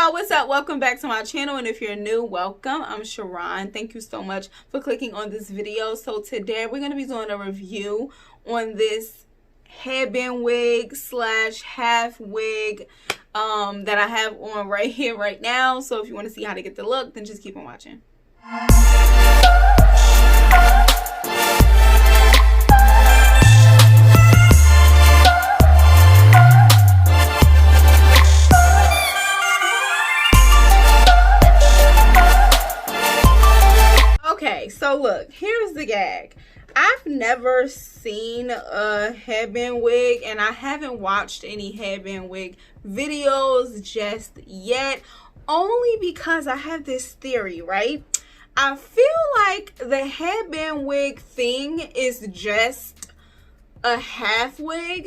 y'all, what's up? Welcome back to my channel, and if you're new, welcome. I'm Sharron. Thank you so much for clicking on this video. So today we're going to be doing a review on this headband wig slash half wig that I have on right here right now. So if you want to see how to get the look, then just keep on watching. Okay, so look, here's the gag. I've never seen a headband wig, and I haven't watched any headband wig videos just yet, only because I have this theory, right? I feel like the headband wig thing is just a half wig.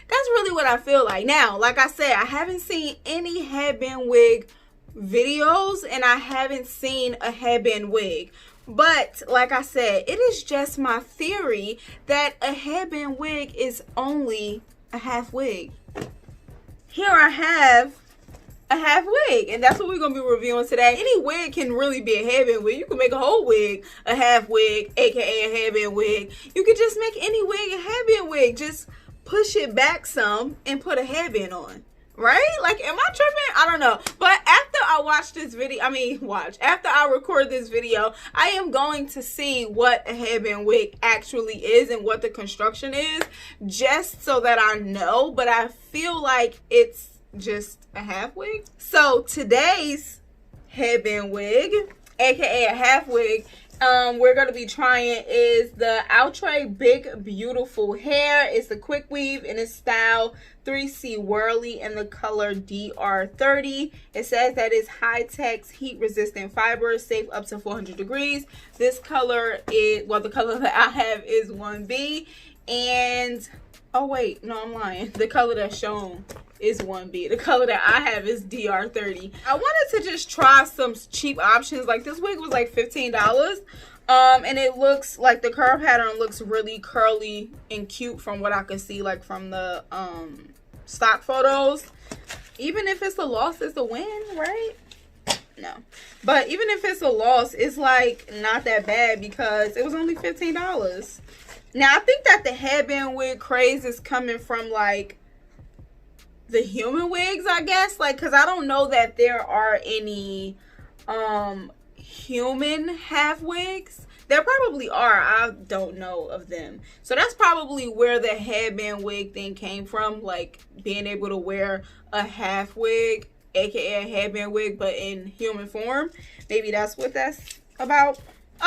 That's really what I feel like. Now, like I said, I haven't seen any headband wig videos, and I haven't seen a headband wig, but like I said, it is just my theory that a headband wig is only a half wig. Here I have a half wig, and that's what we're gonna be reviewing today. Any wig can really be a headband wig. You can make a whole wig a half wig, aka a headband wig. You can just make any wig a headband wig. Just push it back some and put a headband on. Right? Like, am I tripping? I don't know. But after I watch this video, after I record this video, I am going to see what a headband wig actually is and what the construction is, just so that I know. But I feel like it's just a half wig. So today's headband wig, aka a half wig, we're going to be trying is the Outre Big Beautiful Hair. It's a quick weave in its style 3C Whirly in the color DR30. It says that it's high-tech, heat-resistant fibers, safe up to 400 degrees. This color is, well, the color that I have is 1B. And, oh wait, no, I'm lying. The color that's shown is 1B. The color that I have is DR30. I wanted to just try some cheap options. Like, this wig was like $15. And it looks like the curl pattern looks really curly and cute from what I could see, like from the stock photos. Even if it's a loss, it's a win, right? No. But even if it's a loss, it's like not that bad because it was only $15. Now, I think that the headband wig craze is coming from like the human wigs, I guess, like, because I don't know that there are any human half wigs. There probably are, I don't know of them. So that's probably where the headband wig thing came from, like being able to wear a half wig, aka a headband wig, but in human form. Maybe that's what that's about.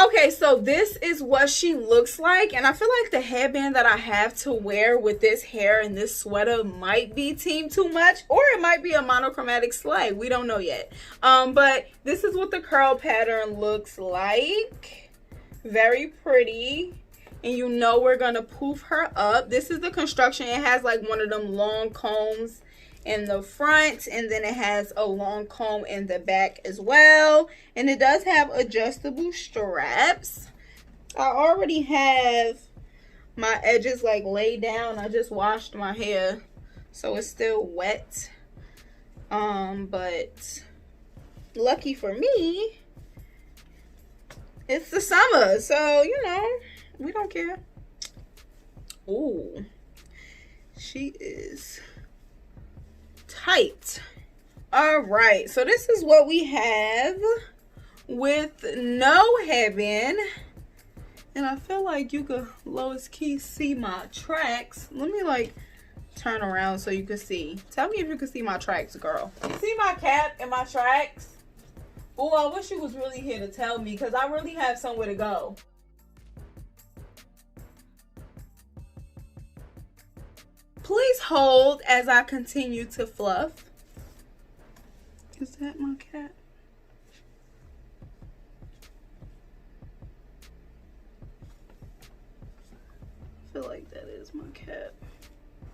Okay, so this is what she looks like, and I feel like the headband that I have to wear with this hair and this sweater might be team too much, or it might be a monochromatic slay. We don't know yet. But this is what the curl pattern looks like. Very pretty. And you know we're gonna poof her up. This is the construction. It has like one of them long combs in the front, and then it has a long comb in the back as well, and it does have adjustable straps. I already have my edges like laid down. I just washed my hair, so it's still wet, but lucky for me, it's the summer, so you know we don't care. Ooh, she is tight. All right, so this is what we have with no headband, and I feel like you could lowest key see my tracks. Let me like turn around so you can see. Tell me if you can see my tracks, girl. You see my cap and my tracks? Oh, I wish you was really here to tell me, because I really have somewhere to go. Please hold as I continue to fluff. Is that my cat? I feel like that is my cat.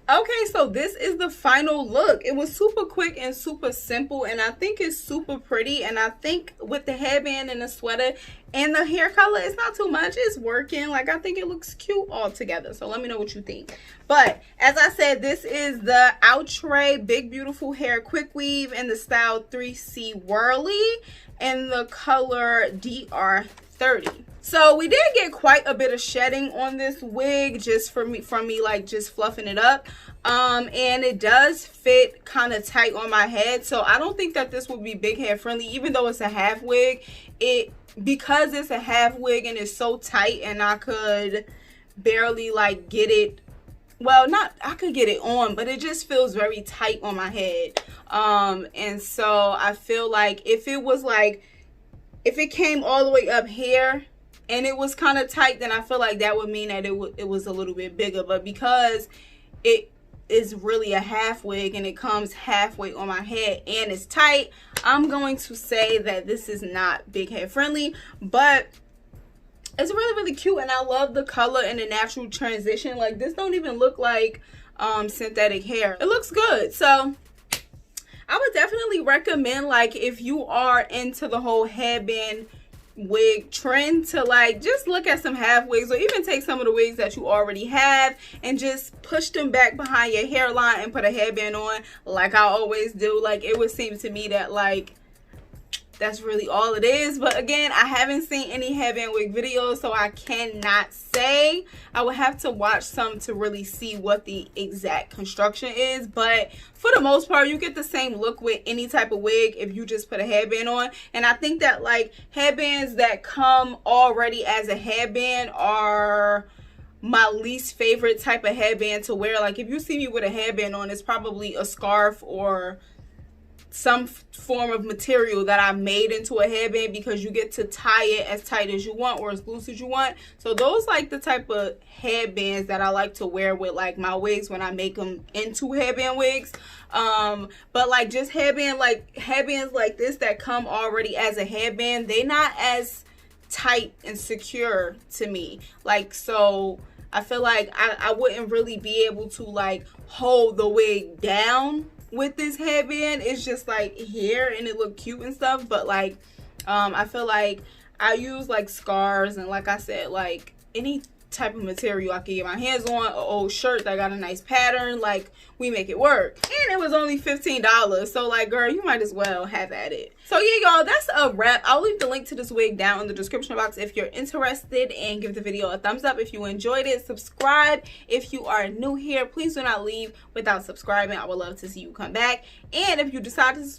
Okay, so this is the final look. It was super quick and super simple, and I think it's super pretty. And I think with the headband and the sweater and the hair color, it's not too much. It's working. Like, I think it looks cute all together. So let me know what you think. But as I said, this is the Outre Big Beautiful Hair Quick Weave in the style 3C Whirly and the color DR30. So we did get quite a bit of shedding on this wig just from me like just fluffing it up. And it does fit kind of tight on my head. So I don't think that this would be big hair friendly, even though it's a half wig. Because it's a half wig and it's so tight, and I could barely like get it. Well, I could get it on, but it just feels very tight on my head. And so I feel like if it came all the way up here and it was kind of tight, then I feel like that would mean that it was a little bit bigger. But because it is really a half wig and it comes halfway on my head and it's tight, I'm going to say that this is not big hair friendly. But it's really, really cute, and I love the color and the natural transition. Like, this don't even look like synthetic hair. It looks good. So I would definitely recommend, like, if you are into the whole headband wig trend, to like just look at some half wigs, or even take some of the wigs that you already have and just push them back behind your hairline and put a headband on, like I always do. Like, it would seem to me that like that's really all it is. But again, I haven't seen any headband wig videos, so I cannot say. I would have to watch some to really see what the exact construction is. But for the most part, you get the same look with any type of wig if you just put a headband on. And I think that like headbands that come already as a headband are my least favorite type of headband to wear. Like, if you see me with a headband on, it's probably a scarf or some form of material that I made into a headband, because you get to tie it as tight as you want or as loose as you want. So those like the type of headbands that I like to wear with like my wigs when I make them into headband wigs. But like just headbands like this that come already as a headband, they not as tight and secure to me. Like, so I feel like I wouldn't really be able to like hold the wig down with this headband. It's just like here and it look cute and stuff, but like I feel like I use like scarves and, like I said, like any type of material I can get my hands on. An old shirt that got a nice pattern, like we make it work. And it was only $15, so like, girl, you might as well have at it. So yeah, y'all, that's a wrap. I'll leave the link to this wig down in the description box if you're interested, and give the video a thumbs up if you enjoyed it. Subscribe if you are new here. Please do not leave without subscribing. I would love to see you come back. And if you decide to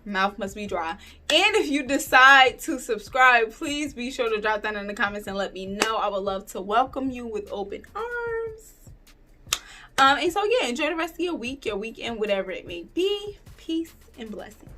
mouth must be dry. And if you decide to subscribe, please be sure to drop down in the comments and let me know. I would love to welcome you with open arms. And so yeah, enjoy the rest of your week, your weekend, whatever it may be. Peace and blessings.